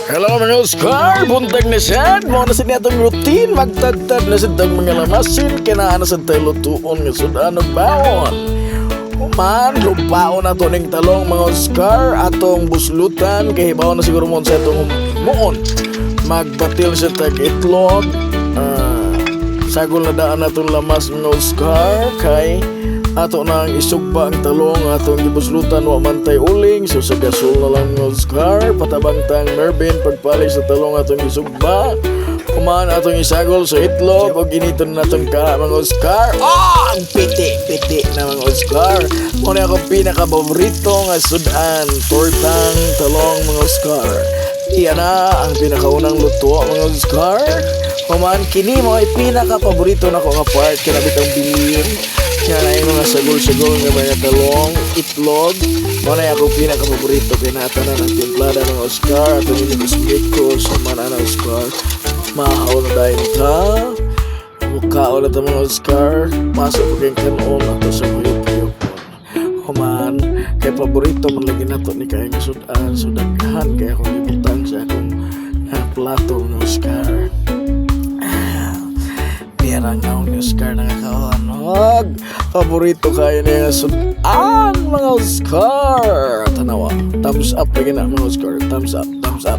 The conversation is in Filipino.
Hello mga Oscar, buntag na siya. Mga na sa niyatong routine, magtagtag na sa tang mga lamasin. Kinaan na sa tayo lutuon nga sudan o bawon. Human, lupaon na to ning talong mga Oscar. Atong buslutan, kahibaw na siguro mo sa itong muon. Magbatil sa tag itlog. Sagol na daan na itong lamas mga Oscar. Kay ato nang isugba ang talong atong gibuslutan wa man tay uling, so sa gasol na lang ng Oscar patabang tang nervin pagpali sa talong atong isugba kuman atong isagol sa itlog o giniton natong ka mga Oscar. Ang piti na mga Oscar, muna ako pinaka-paborito nga sudan, tortang talong mga Oscar. Iyan na ang pinakaunang luto mga Oscar. Kuman kini mo ay pinaka-paborito na ko nga part kinabit ang bilin. Yan ay mga sagol-sagol ng mga talong, itlog. Muna ako pinaka-paborito. Pinatanan ng timplada ng Oscar. At ang inikosmit ko sa manana Oscar. Mahaw na dahil ta. Mukhaon na ta mga Oscar. Pasok ko kayong kanon at sa kuyot-kuyot. Human, kaya paborito man lagi na to ni kayang sudan. Sudagahan kaya akong ibutan sa akong plato ng Oscar. Pirang naon ni Oscar nakakawanog. Paborito kayo niya sudan mga Oscar. Tanawa, thumbs up lagi na mga Oscar. Thumbs up.